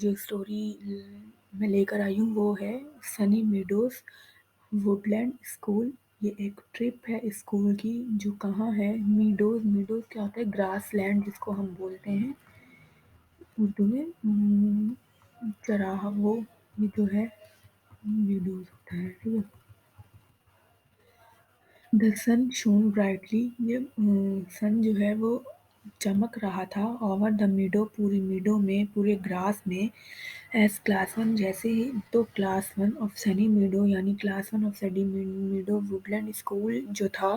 जो स्टोरी मैं लेकर आई हूँ वो है सनी मीडोज़ वुडलैंड स्कूल। ये एक ट्रिप है स्कूल की जो कहाँ है मीडोज़। मीडोज़ क्या होता है? ग्रास लैंड जिसको हम बोलते हैं उर्दू में। चराहा वो ये जो है मीडोज़ होता है, ठीक है। द सन शोन ब्राइटली, ये सन जो है वो चमक रहा था ओवर द मीडो, पूरी मीडो में, पूरे ग्रास में। एस क्लास वन, जैसे ही तो class one of Sunny Meadow यानी class one of Sunny Meadow Woodland School जो था,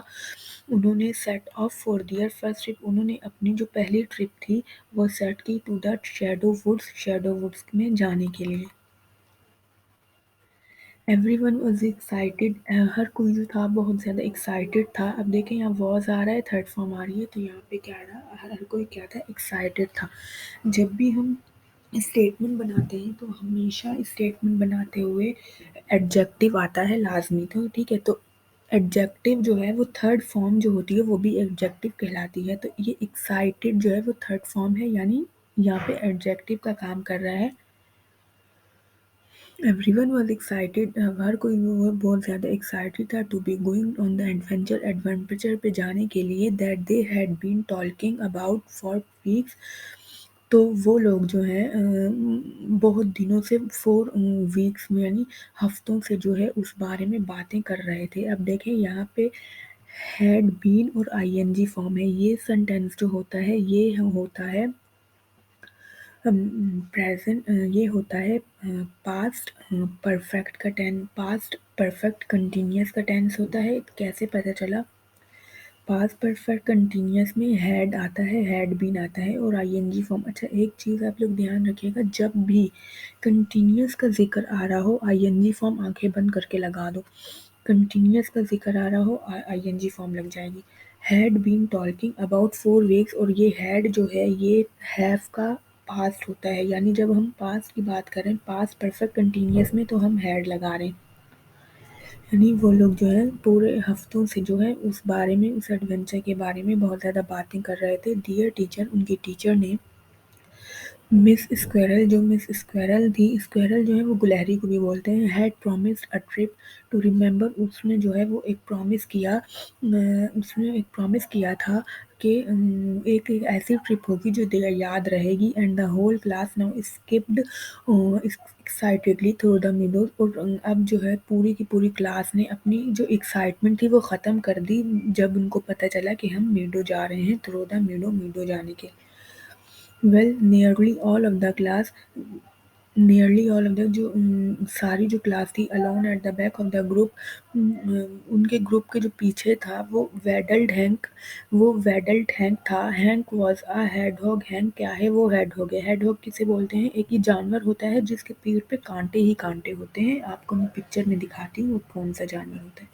उन्होंने set off for their first trip, उन्होंने अपनी जो पहली ट्रिप थी वो सेट की टू द शैडो वुड्स में जाने के लिए। एवरीवन वाज एक्साइटेड, हर कोई जो था बहुत ज़्यादा एक्साइटेड था। अब देखें यहाँ वॉज आ रहा है, थर्ड फॉर्म आ रही है, तो यहाँ पे क्या रहा, हर कोई क्या था, एक्साइटेड था। जब भी हम स्टेटमेंट बनाते हैं तो हमेशा स्टेटमेंट बनाते हुए एडजेक्टिव आता है लाजमी, तो ठीक है। तो एडजेक्टिव जो है वो थर्ड फॉर्म जो होती है वो भी एडजेक्टिव कहलाती है। तो ये एक्साइटेड जो है वो थर्ड फॉर्म है, यानी यहाँ पे एडजेक्टिव का काम कर रहा है। एवरीवन वाज एक्साइटेड, हर कोई वो बहुत ज़्यादा एक्साइटेड था to be going on the adventure पे जाने के लिए, that they had been talking about for weeks. तो वो लोग जो हैं बहुत दिनों से, 4 वीक्स में यानी हफ्तों से जो है उस बारे में बातें कर रहे थे। अब देखें यहाँ पे हैड बीन और आईएनजी फॉर्म है। ये सेंटेंस जो होता है ये होता है प्रेजेंट, ये होता है पास्ट परफेक्ट का टेंस, पास्ट परफेक्ट कंटिन्यूअस का टेंस होता है। कैसे पता चला? पास्ट परफेक्ट कंटिन्यूअस में हैड आता है, हैड बीन आता है और आईएनजी फॉर्म। अच्छा, एक चीज़ आप लोग ध्यान रखिएगा, जब भी कंटिन्यूअस का जिक्र आ रहा हो आईएनजी फॉर्म आंखें बंद करके लगा दो। कंटिन्यूअस का जिक्र आ रहा हो आईएनजी फॉर्म लग जाएगी। Had been talking about 4 weeks, और ये हैड जो है ये हैव का पास्ट होता है, यानी जब हम पास्ट की बात करें पास्ट परफेक्ट कंटिन्यूअस में तो हम हैड लगा रहे हैं। यानी वो लोग जो है पूरे हफ्तों से जो है उस बारे में, उस एडवेंचर के बारे में बहुत ज़्यादा बातें कर रहे थे। डियर टीचर, उनकी टीचर ने मिस स्क्वेरल, जो मिस स्क्वेरल थी, स्क्वेरल जो है वो गुलहरी को भी बोलते हैं, had promised a trip to remember, उसने जो है वो एक प्रॉमिस किया, उसने एक प्रॉमिस किया था कि एक ऐसी ट्रिप होगी जो याद रहेगी। And the whole class now skipped excitedly through the meadows, और अब जो है पूरी की पूरी क्लास ने अपनी जो एक्साइटमेंट थी वो ख़त्म कर दी जब उनको पता चला कि हम मीडो जा रहे हैं, थ्रू द मीडो, मीडो जाने के। Well, nearly all of the जो सारी जो क्लास थी alone at the back of the group, उनके ग्रुप के जो पीछे था वो वेडल्ड हैंक था। हैंक वॉज अ हेडहॉग, हैंक क्या है? वो हेडहॉग है। हेडहॉग किसे बोलते हैं? एक ही जानवर होता है जिसके पीठ पे कांटे ही कांटे होते हैं। आपको मैं पिक्चर में दिखाती हूँ वो कौन सा जानवर होता है।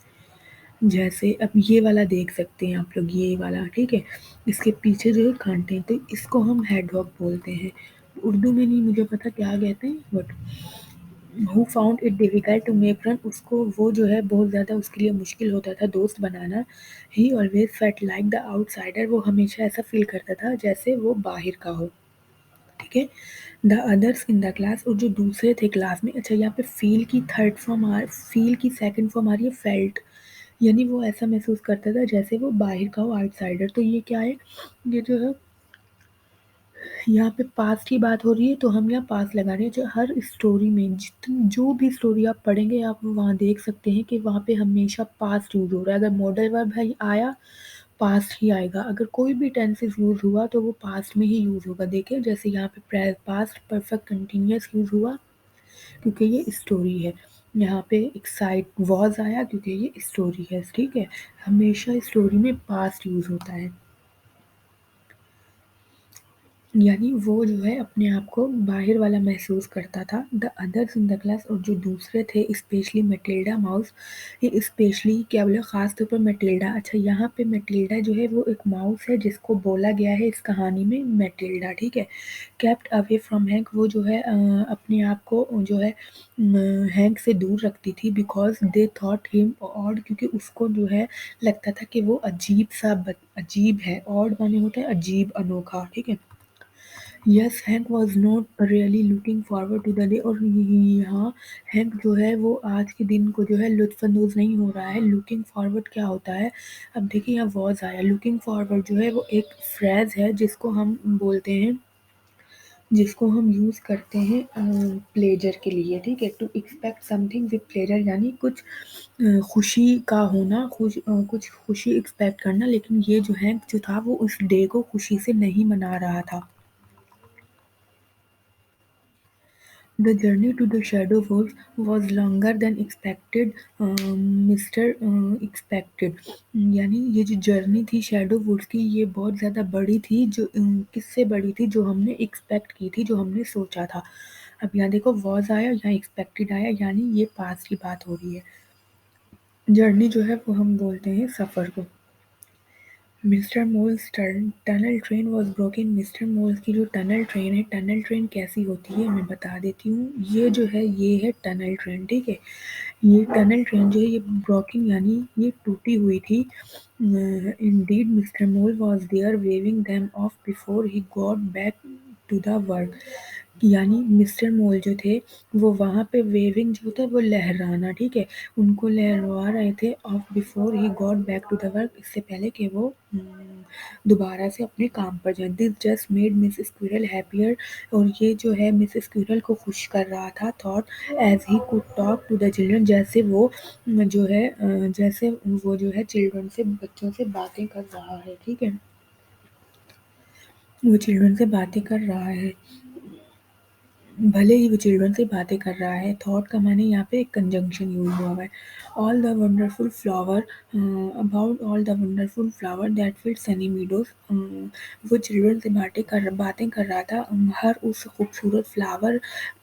जैसे अब ये वाला देख सकते हैं आप लोग, ये वाला, ठीक है। इसके पीछे जो है कांटे हैं, तो इसको हम हेडहॉग बोलते हैं। उर्दू में नहीं मुझे पता क्या कहते हैं, but who found it difficult to make friend, उसको वो जो है बहुत ज़्यादा उसके लिए मुश्किल होता था दोस्त बनाना। He always felt like the outsider, वो हमेशा ऐसा फील करता था जैसे वो बाहर का हो, ठीक है। The others in the class, और जो दूसरे थे क्लास में। अच्छा, यहाँ पे फील की सेकंड फॉर्म आ रही है फेल्ट, यानी वो ऐसा महसूस करता था जैसे वो बाहर का हो, आउटसाइडर। तो ये क्या है? ये जो है यहाँ पे पास्ट की बात हो रही है तो हम यहाँ पास्ट लगा रहे हैं। जो हर स्टोरी में जो भी स्टोरी आप पढ़ेंगे आप वहाँ देख सकते हैं कि वहाँ पे हमेशा पास्ट यूज हो रहा है। अगर मॉडल वर्ब है आया, पास्ट ही आएगा। अगर कोई भी टेंसेस यूज हुआ तो वो पास्ट में ही यूज होगा। देखिए जैसे यहाँ पे पास्ट परफेक्ट कंटिन्यूअस यूज हुआ क्योंकि ये स्टोरी है। यहाँ पे एक्साइट वॉज आया क्योंकि ये स्टोरी है, ठीक है। हमेशा स्टोरी में पास्ट यूज होता है, यानी वो जो है अपने आप को बाहर वाला महसूस करता था। The others in the class, और जो दूसरे थे स्पेशली मैटिल्डा माउस, ये स्पेशली क्या बोले, ख़ास तौर पर मैटिल्डा। अच्छा, यहाँ पे मैटिल्डा जो है वो एक माउस है जिसको बोला गया है इस कहानी में मैटिल्डा, ठीक है। केप्ट अवे फ्रॉम हैंक, वो जो है अपने आप को जो है हैंक से दूर रखती थी। Because they thought him odd, क्योंकि उसको जो है लगता था कि वो अजीब है। ऑड माने होता है अजीब, अनोखा, ठीक है। Yes, Hank was not really looking forward to the day, और यहाँ हैंक जो है वो आज के दिन को जो है लुत्फ़अंदोज़ नहीं हो रहा है। लुकिंग फॉरवर्ड क्या होता है? अब देखिए यहाँ वॉज़ आया, लुकिंग फॉरवर्ड जो है वो एक फ्रेज़ है जिसको हम यूज़ करते हैं प्लेजर के लिए, ठीक है? To expect something with pleasure यानी कुछ खुशी का होना, कुछ खुशी एक्सपेक्ट करना, लेकिन ये जो है जो था वो उस डे को खुशी से नहीं मना रहा था। The journey to the Shadow Woods was longer than expected, mister expected. यानी ये जो जर्नी थी शैडो वुड्स की ये बहुत ज़्यादा बड़ी थी, जो किससे बड़ी थी, जो हमने एक्सपेक्ट की थी, जो हमने सोचा था। अब यहाँ देखो वॉज आया, यहाँ एक्सपेक्टेड आया, यानी ये पास की बात हो रही है। जर्नी जो है वो हम बोलते हैं सफ़र को। Mister moles tunnel train was broken. Mister moles की जो टनल ट्रेन है, टनल ट्रेन कैसी होती है मैं बता देती हूँ। ये जो है ये है टनल ट्रेन, ठीक है? ये टनल ट्रेन जो है ये ब्रोकन यानी ये टूटी हुई थी। Indeed Mr Mole was there waving them off before he got back to the work. यानी मिस्टर मोल जो थे वो वहाँ पे वेविंग जो होता है वो लहराना, ठीक है? उनको लहरा रहे थे off before he got back to the work, इससे पहले कि वो दोबारा से अपने काम पर जाएँ। This just made miss squirrel happier, और ये जो है मिस स्क्विरल को खुश कर रहा था। Thought as he could talk to the children, जैसे वो जो है चिल्ड्रन से बच्चों से बातें कर रहा है, ठीक है? वो चिल्ड्रन से बातें कर रहा है। भले ही वो चिल्ड्रन से बातें कर रहा है, थॉट का माने यहाँ पे एक कंजंक्शन यूज़ हुआ है। All the wonderful flower about all the wonderful flower that field Sunny meadows. वो चिल्ड्रन से बातें कर रहा था हर उस खूबसूरत फ्लावर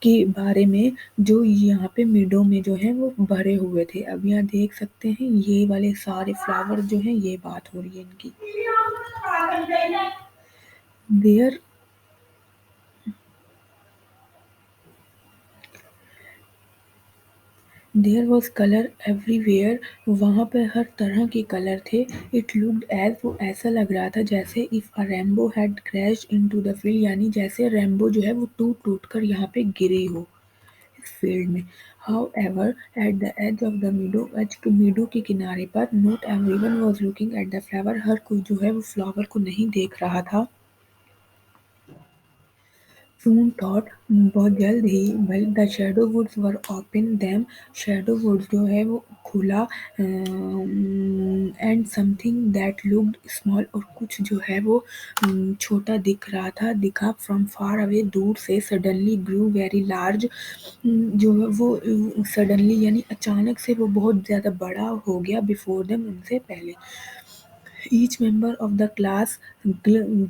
के बारे में जो यहाँ पे मीडो में जो है वो भरे हुए थे। अब यहाँ देख सकते हैं ये वाले सारे फ्लावर जो हैं ये बात हो रही है इनकी। There there was colour everywhere, वहाँ पे हर तरह के कलर थे। इट लुक्ड एज वो ऐसा लग रहा था जैसे if a rainbow had crashed into the field, यानी जैसे रेनबो जो है वो टूट टूट कर यहाँ पे गिरी हो इस फील्ड में। However, at the edge of the meadow, edge के मीडो के किनारे पर, not everyone was looking at the flower, हर कोई जो है वो फ्लावर को नहीं देख रहा था। Soon thought, बहुत जल्द ही भाई the shadow woods were open them, shadow woods जो है वो खुला, and something that looked small, और कुछ जो है वो छोटा दिखा फ्रॉम फार अवे, दूर से, सडनली ग्रू वेरी लार्ज, जो है वो सडनली यानी अचानक से वो बहुत ज़्यादा बड़ा हो गया, बिफोर देम उनसे पहले। Each member of the class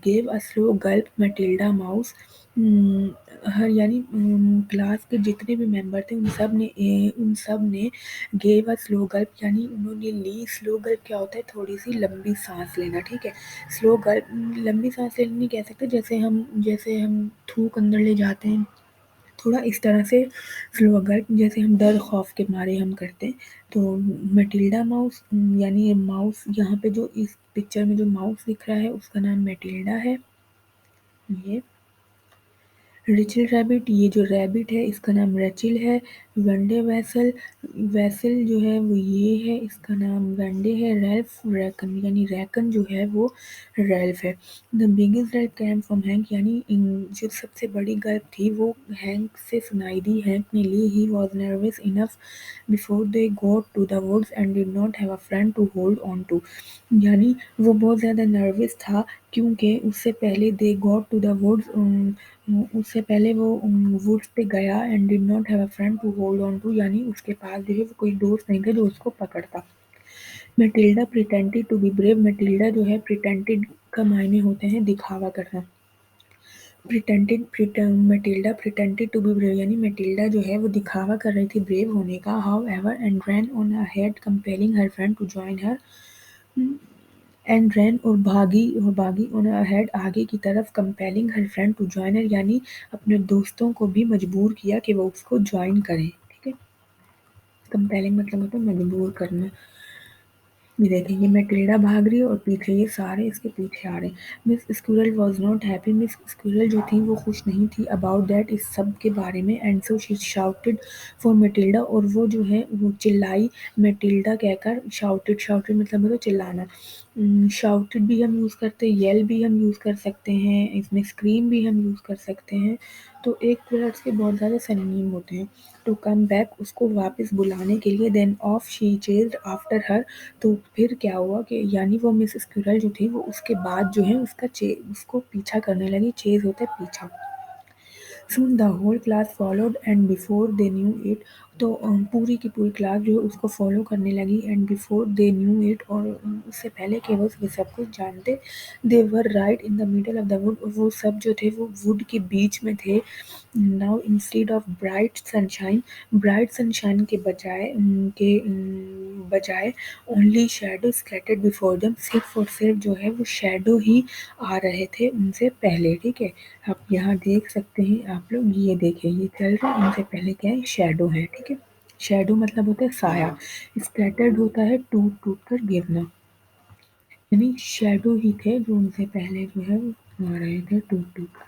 gave a slow gulp, Matilda Mouse। हर यानी क्लास के जितने भी मेंबर थे उन सब ने गेव अ स्लो गल्प यानी उन्होंने ली। स्लो गल्प क्या होता है? थोड़ी सी लंबी सांस लेना, ठीक है? स्लो गल्प लंबी सांस लेना नहीं कह सकते, जैसे हम थूक अंदर ले जाते हैं, थोड़ा इस तरह से स्लो गल्प, जैसे हम डर खौफ के मारे हम करते हैं। तो मैटिल्डा माउस यानी ये माउस, यहाँ पे जो इस पिक्चर में जो माउस दिख रहा है उसका नाम मैटिल्डा है। ये रिचल रैबिट, ये जो रैबिट है इसका नाम रेचिल है। वनडे वैसल, वैसल जो है वो ये है, इसका नाम वनडे है। रैल्फ रैकन यानी रैकन जो है वो रैल्फ है। The biggest Gulp came from hang, यानी जो सबसे बड़ी गल्प थी वो हैंक से सुनाई दी। हैंक ने ली। He was nervous enough before they got to the woods and did not have a friend to hold on to, यानी वो बहुत ज़्यादा नर्वस था क्योंकि उससे पहले they got to the woods, उससे पहले वो वुड्स पे गया, and did not have a friend to hold on to, यानी उसके पास जो है वो कोई दोस्त नहीं था जो उसको पकड़ता। Matilda pretended to be brave, Matilda जो है प्रिटेंडेड का मायने होते हैं दिखावा करना। Matilda pretended to be brave यानी मैटिल्डा जो है वो दिखावा कर रही थी ब्रेव होने का। However and ran on ahead compelling her friend to join her, and ran और भागी ऑन अहेड आगे की तरफ, compelling her friend to join her यानी अपने दोस्तों को भी मजबूर किया कि वो उसको ज्वाइन करें, ठीक है? कंपेलिंग मतलब होता है मजबूर करना। ये देखिए ये मैटिल्डा भाग रही है और पीछे ये सारे इसके पीछे आ रहे हैं। Miss squirrel was not happy. Miss squirrel जो थी वो खुश नहीं थी अबाउट दैट, इस सब के बारे में। And so she shouted for Matilda, और वो जो है वो चिल्लाई मैटिल्डा कहकर। शाउटेड, शाउटेड मतलब होता है चिल्लाना। शाउटेड भी हम यूज़ करते हैं, येल भी हम यूज़ कर सकते हैं, इसमें स्क्रीम भी हम यूज़ कर सकते हैं। तो एक वर्ड्स के बहुत ज़्यादा सिनोनिम होते हैं। टू कम बैक, उसको वापस बुलाने के लिए। Then off she chased after her, तो फिर क्या हुआ कि यानी वो मिस स्क्विरल जो थी वो उसके बाद जो है उसको पीछा करने लगी। चेज होता है पीछा। Soon the whole class followed and before they knew it, तो पूरी की पूरी क्लास जो है उसको फॉलो करने लगी। And before they knew it, और उससे पहले कि वो सब कुछ जानते। They were right in the middle of the wood, वो सब जो थे वो वुड के बीच में थे। Now instead of bright sunshine के बजाय only shadow scattered before them, सिर्फ और सिर्फ जो है वो शैडो ही आ रहे थे उनसे पहले। ठीक है, आप यहाँ देख सकते हैं आप लोग, ये देखें ये चल रहा है, इनसे पहले क्या है शैडो है। ठीक है, शैडो मतलब होता है साया। स्कैटर्ड होता है टूट टूट कर गिरना, यानी शैडो ही थे जो उनसे पहले जो है वो आ रहे थे टूट टूट कर।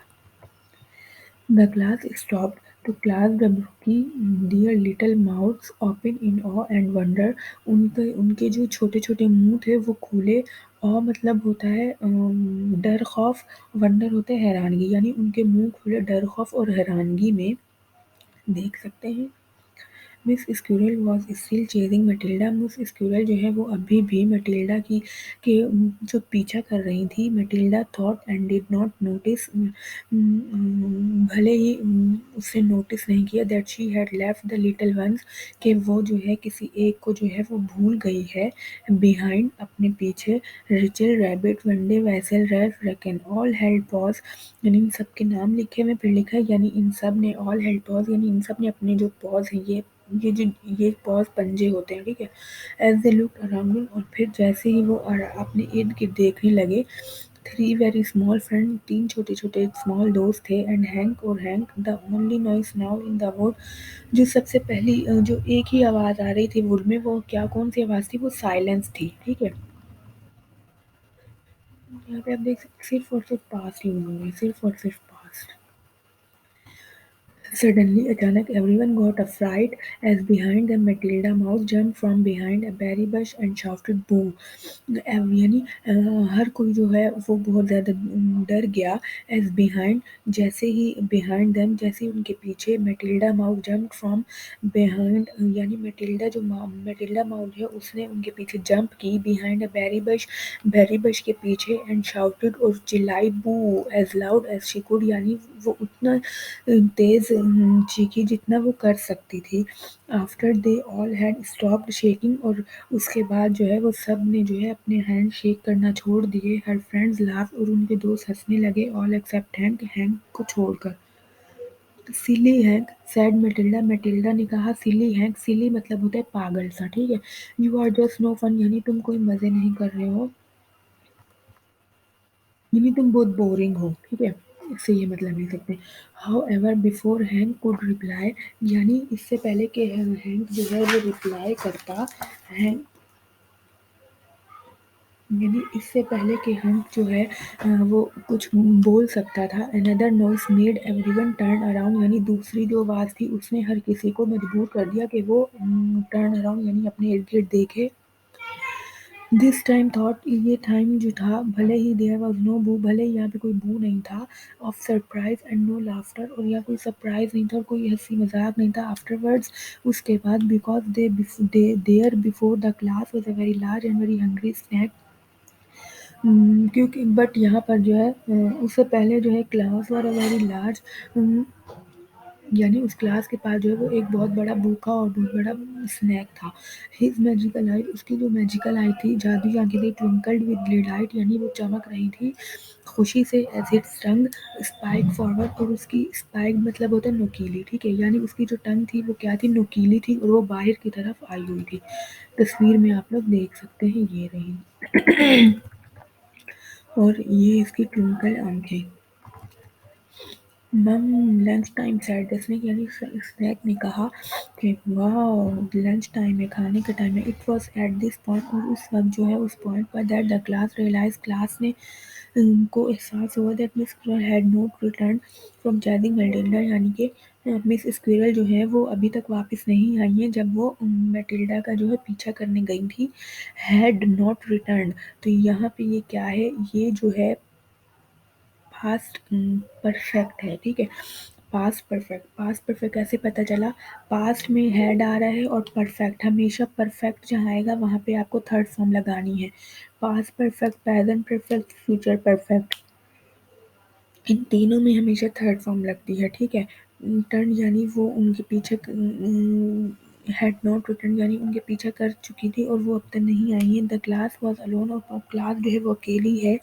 द क्लास स्टॉप्ड, तो क्लास डब्ल्यू की dear little mouths open in awe and wonder, उनके उनके जो छोटे छोटे मुंह थे वो खुले। ऑ मतलब होता है डर खौफ, वंडर होता है हैरानगी, यानी उनके मुंह खुले डर खौफ और हैरानगी में। देख सकते हैं miss squirrel was still chasing Matilda, miss squirrel जो है वो अभी भी मैटिल्डा की के जो पीछा कर रही थी। Matilda thought and did not notice, भले ही उसने नोटिस नहीं किया that she had left the little ones, कि वो जो है किसी एक को जो है वो भूल गई है। बिहाइंड अपने पीछे। Rachel rabbit one day vessel Ralph reckon all held pause, यानी इन सब के नाम लिखे हुए फिर लिखा है, यानी इन सब ने ऑल हेल्ड पॉज, यानी इन सब ने अपने जो पॉज है ये जो ये पॉज पंजे होते हैं। ठीक है, एज दे लुक अराउंड, और फिर जैसे ही वो अपने इर्द गिर्द देखने लगे। थ्री वेरी स्मॉल फ्रेंड, तीन छोटे छोटे स्मॉल दोस्त थे। एंड हैंक, और hang the only noise now in the wood, जो सबसे पहली जो एक ही आवाज़ आ रही थी वुड में, वो क्या कौन सी आवाज़ थी, वो साइलेंस थी। ठीक है, यहाँ पे आप देख सकते सिर्फ और सिर्फ पास्ट यूज हो रहा है, सिर्फ और सिर्फ पास्ट। Suddenly, अचानक, everyone got a fright as behind them Matilda Mouse jumped from behind a berry bush and shouted boo. यानी हर कोई जो है वो बहुत ज़्यादा डर गया। एज बिहाइंड, जैसे ही बिहाइंड देम, जैसे ही उनके पीछे। Matilda mouse jump from behind, यानी मैटिल्डा माउस है उसने उनके पीछे जंप की। बिहाइंड अ बेरी बश के पीछे। एंड शाउटेड, और चिल्लाई boo as loud as she could, यानी वो उतना तेज चीखी जितना वो कर सकती थी। After they all had stopped shaking, और उसके बाद जो है वो सब ने जो है अपने हैंड शेक करना छोड़ दिए। हर फ्रेंड्स लाफ, और उनके दोस्त हंसने लगे। ऑल एक्सेप्ट हैंक, हैंक को छोड़कर। सिली हैंक सैड मैटिल्डा, मैटिल्डा ने कहा सिली हैंक, सिली मतलब होता है पागल सा। ठीक है, you are just no fun, यानी तुम कोई मजे नहीं कर रहे हो, यानी तुम बहुत बोरिंग हो। ठीक है, इससे ये मतलब ले सकते हैं। How ever before hang could reply, यानी इससे पहले कि हैंक जो है वो रिप्लाई करता। हैंक, यानी इससे पहले कि हैंक जो है वो कुछ बोल सकता था। Another noise made everyone turn around, यानी दूसरी जो आवाज़ थी उसने हर किसी को मजबूर कर दिया कि वो टर्न अराउंड, यानी अपने इर्द गिर्द देखे। दिस टाइम थॉट, ये टाइम जो था, भले ही देयर वाज नो बू, भले ही यहाँ पे कोई बू नहीं था। Of surprise and no laughter, और यहाँ कोई सरप्राइज नहीं था और कोई हंसी मजाक नहीं था। आफ्टरवर्ड्स, उसके बाद। Because they there before the class was a very large and very hungry snake, क्योंकि बट यहाँ पर जो है उससे पहले जो है class were a very large, यानी उस क्लास के पास जो है वो एक बहुत बड़ा भूखा और बहुत बड़ा स्नैक था। हिज मैजिकल आई, उसकी जो मैजिकल आई थी, जादुई आंखें थी। ट्विंकल्ड विद डिलाइट, यानी वो चमक रही थी खुशी से। As it tongue spike forward, और उसकी स्पाइक मतलब होता है नुकीली। ठीक है, यानी उसकी जो टंग थी वो क्या थी, नुकीली थी, और वो बाहर की तरफ आई हुई थी। तस्वीर में आप लोग देख सकते हैं, ये रही, और ये इसकी ट्विंकल आंखें। मम lunch time said the snake, यानी स्नेक ने कहा कि वाह लंच टाइम है, खाने का टाइम है। It was at this point, और उस वक्त जो है उस पॉइंट पर that the class realise, class ने को एहसास हुआ that Miss Squirrel had not return from chasing Matilda, यानी कि मिस स्क्वेरल जो है वो अभी तक वापस नहीं आई है जब वो मैटिल्डा का जो है पीछा करने गई थी। हैड नॉट रिटर्न, तो यहाँ पे ये क्या है, ये जो है पास्ट परफेक्ट है, ठीक है। पास्ट परफेक्ट कैसे पता चला, पास्ट में हैड आ रहा है और परफेक्ट, हमेशा परफेक्ट जहाँ आएगा वहाँ पे आपको थर्ड फॉर्म लगानी है। Past perfect, present perfect, future perfect, इन तीनों में हमेशा थर्ड फॉर्म लगती है, ठीक है। टर्न यानी वो उनके पीछे, हैड नॉट रिटर्न यानी उनके पीछा कर चुकी थी और वो अब तक नहीं आई है। द क्लास वॉज अलोन, और क्लास जो है वो अकेली है।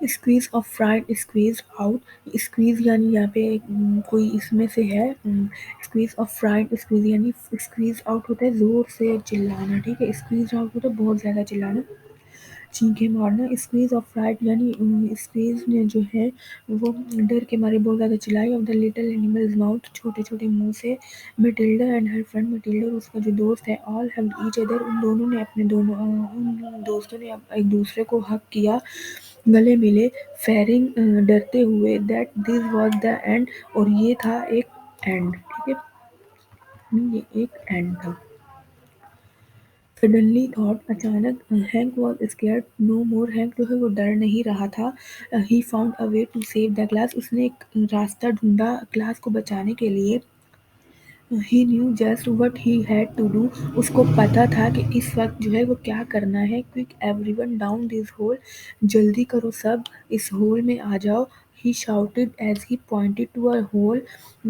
Squeeze of fried squeeze out, squeeze यानी यहाँ पे कोई इसमें से है, स्क्वीज ऑफ फ्राइड स्क्वीज यानी स्क्वीज आउट होता है जोर से चिल्लाना, ठीक है। स्क्वीज आउट होता है बहुत ज्यादा चिल्लाना, चीखें मारना। स्क्वीज ऑफ फ्राइड यानी स्क्वीज ने जो है वो डर के मारे बहुत ज़्यादा चिल्लाई। Of the little animals mouth, छोटे छोटे मुंह से। Matilda and her friend, Matilda और उसका जो दोस्त है, ऑल हग्ड ईच अदर, उन दोनों ने अपने दोनों उन दोस्तों ने एक दूसरे को हक किया, गले मिले। फेयरिंग डरते हुए that this was the end, और ये था एक एंड, ठीक है, ये एक एंड था। सडनली थॉट, अचानक, Hank was scared no more, Hank जो है वो डर नहीं रहा था। He found a way to save the class, उसने एक रास्ता ढूंढा क्लास को बचाने के लिए। He knew just what he had to do, उसको पता था कि इस वक्त जो है वो क्या करना है। Quick everyone down this hole, जल्दी करो सब इस होल में आ जाओ। He shouted as he pointed to a hole,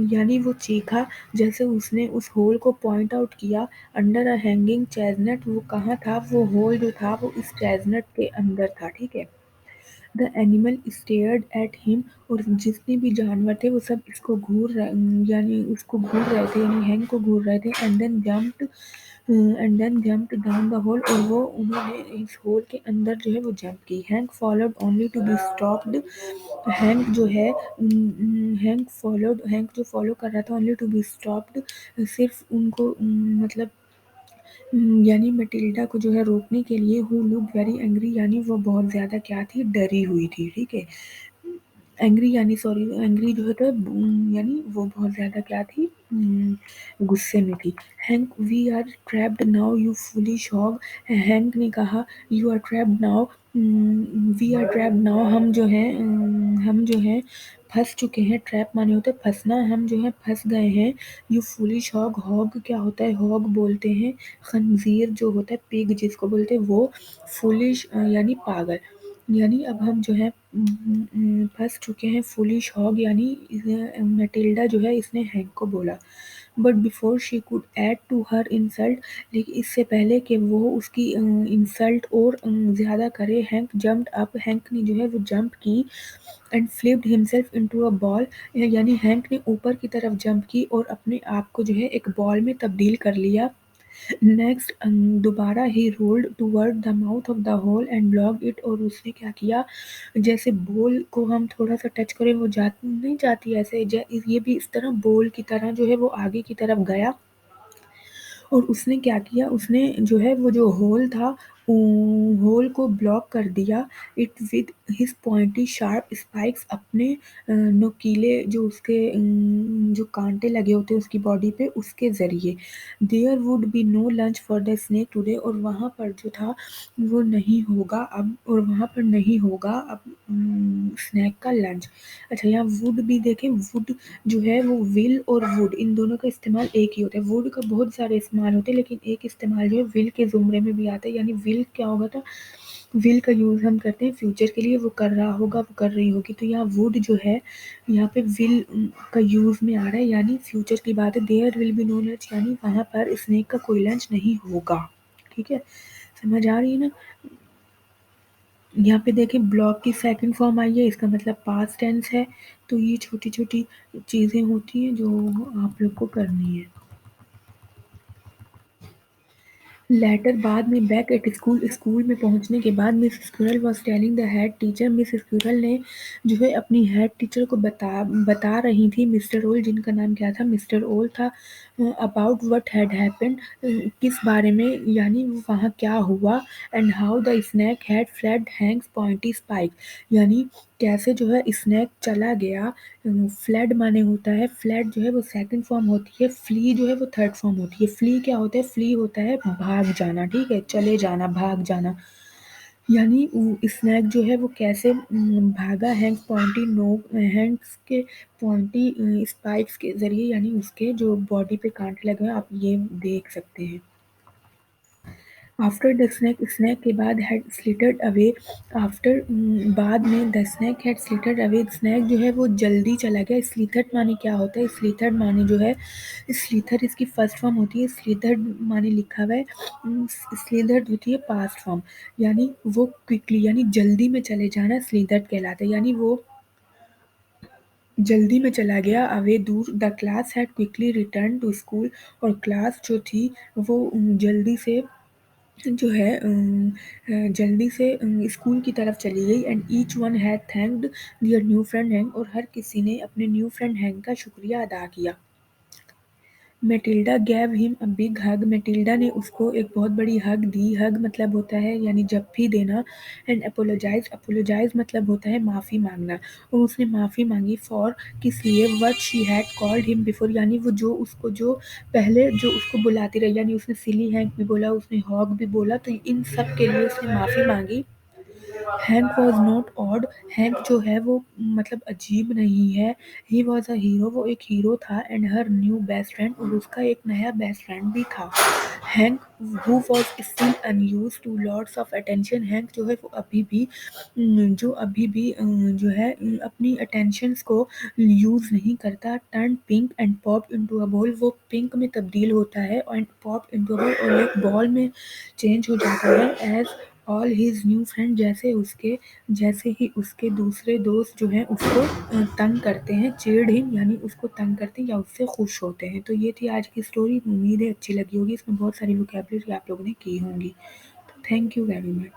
यानी वो चीखा जैसे उसने उस होल को पॉइंट आउट किया। अंडर अ हैंगिंग चेजनट, वो कहाँ था, वो होल जो था वो इस चेजनट के अंदर था, ठीक है। The animal stared at him, और जितने भी जानवर थे वो सब इसको यानी उसको घूर रहे थे, यानी हैंग को घूर रहे थे। And then jumped down the hole, और वो उन्होंने इस होल के अंदर जो है वो जंप की। Hank followed only to be stopped, Hank जो है हैंक जो फॉलो कर रहा था ओनली टू बी स्टॉप्ड, सिर्फ उनको मतलब यानी मटिल्डा को जो है रोकने के लिए। हु लुक वेरी एंग्री, यानी वो बहुत ज़्यादा क्या थी, डरी हुई थी, ठीक है। एंग्री यानी सॉरी, एंग्री जो होता है यानी वो बहुत ज़्यादा क्या थी, गुस्से में थी। Hank we are trapped now you foolish hog, Hank ने कहा you are trapped now, we are trapped now, हम जो हैं फंस चुके हैं। ट्रैप माने होते हैं फंसना, हम जो है फंस गए हैं। यू फूलिश हॉग, हॉग क्या होता है, हॉग बोलते हैं खंजीर जो होता है, पिग जिसको बोलते हैं वो। फूलिश यानी पागल, यानी अब हम जो है फंस चुके हैं। फूलिश हॉग यानी मैटिल्डा जो है इसने हैंक को बोला। But before she could add to her insult, लेकिन इससे पहले कि वो उसकी इंसल्ट और ज़्यादा करे, हैंक जम्प्ड अप, हैंक ने जो है वो जंप की। And flipped himself into a ball, यानी हैंक ने ऊपर की तरफ जंप की और अपने आप को जो है एक बॉल में तब्दील कर लिया। नेक्स्ट दोबारा he rolled toward the mouth of the hole and blocked it, और उसने क्या किया, जैसे बोल को हम थोड़ा सा टच करें वो नहीं जाती ऐसे, ये भी इस तरह बोल की तरह जो है वो आगे की तरफ गया। और उसने क्या किया, उसने जो है वो जो होल था होल को ब्लॉक कर दिया। It with his pointy sharp spikes, अपने नुकीले जो उसके जो कांटे लगे होते हैं उसकी बॉडी पे, उसके ज़रिए। There would be no lunch for the snake today, और वहाँ पर जो था वो नहीं होगा अब, और वहाँ पर नहीं होगा अब स्नैक का लंच। अच्छा यहाँ वुड भी देखें, वुड जो है वो विल और वुड इन दोनों का इस्तेमाल एक ही होता है। वुड का बहुत सारे इस्तेमाल होते हैं लेकिन एक इस्तेमाल जो है विल के ज़ुमरे में भी आता है। यानी विल क्या होगा था, विल का यूज़ हम करते हैं फ्यूचर के लिए, वो कर रहा होगा, वो कर रही होगी। तो यहाँ वुड जो है यहाँ पे विल का यूज़ में आ रहा है, यानी फ्यूचर की बात है। There will be no lunch, यानी वहाँ पर स्नेक का कोई लंच नहीं होगा, ठीक है। समझ आ रही है ना। यहाँ पे देखें ब्लॉक की सेकंड फॉर्म आई है, इसका मतलब पास्ट टेंस है। तो ये छोटी छोटी चीज़ें होती हैं जो आप लोग को करनी है। लेटर बाद में बैक एट स्कूल, स्कूल में पहुंचने के बाद miss squirrel was telling the head teacher, miss squirrel ने जो है अपनी हेड टीचर को बता रही थी, मिस्टर ओल जिनका नाम क्या था, मिस्टर ओल था, अबाउट व्हाट हैड हैपेंड, किस बारे में यानी वहाँ क्या हुआ, and how the snake had fled Hanks pointy spike, यानी कैसे जो है स्नैक चला गया। फ्लैड माने होता है, फ्लैड जो है वो सेकंड फॉर्म होती है, फ्ली जो है वो थर्ड फॉर्म होती है। फ्ली क्या होता है, फ्ली होता है भाग जाना, ठीक है, चले जाना, भाग जाना। यानी स्नैक जो है वो कैसे भागा, हैंक्स पॉइंटी नोक, हैंक्स के पॉइंटी स्पाइक्स के जरिए, यानी उसके जो बॉडी पे कांटे लगे हैं, आप ये देख सकते हैं। आफ्टर द स्नैक, स्नैक के बाद हैड स्लिटेड अवे, आफ्टर बाद में the snake had slithered away, snake जो है वो जल्दी चला गया। स्लीथर्ड माने क्या होता है, स्लीथर्ड माने जो है, स्लीथर इसकी फर्स्ट फॉर्म होती है, स्लीथर्ड माने लिखा हुआ है, स्लीथर्ड होती है पास्ट फॉर्म, यानी वो क्विकली यानी जल्दी में चले जाना स्लीथर्ड कहलाता है, यानी वो जल्दी में चला गया, अवे दूर। The class had quickly return to school, और क्लास जो थी वो जल्दी से जो है जल्दी से स्कूल की तरफ चली गई, and each one had thanked their new friend Hank, और हर किसी ने अपने न्यू फ्रेंड हैंक का शुक्रिया अदा किया। Matilda gave him a big hug, Matilda ने उसको एक बहुत बड़ी हग दी, हग मतलब होता है यानी जप्फी देना, एंड अपोलोजाइज, अपोलोजाइज मतलब होता है माफ़ी मांगना, और उसने माफ़ी मांगी फॉर किस लिए, what she had called him before, यानी वो जो उसको जो पहले जो उसको बुलाती रही, यानी उसने सिली हैंक भी बोला, उसने हॉग भी बोला, तो इन सब के लिए उसने माफ़ी मांगी। Hang was not odd, hang जो है वो मतलब अजीब नहीं है, ही वॉज अ हीरो, वो एक हीरो था, and her new best friend, और उसका एक नया बेस्ट फ्रेंड भी था। Hank who was still unused to lots of attention, Hank जो है वो अभी भी जो अभी भी जो है अपनी अटेंशंस को यूज नहीं करता, turn pink and pop into a ball, वो पिंक में तब्दील होता है and pop into a ball, और एक बॉल में चेंज हो जाता है, as all his new friend, जैसे ही उसके दूसरे दोस्त जो हैं उसको तंग करते हैं, चिढ़ हिम यानी उसको तंग करते हैं या उससे खुश होते हैं। तो ये थी आज की स्टोरी, उम्मीद है अच्छी लगी होगी, इसमें बहुत सारी वोकैबुलरी आप लोगों ने की होंगी। तो थैंक यू वेरी मच।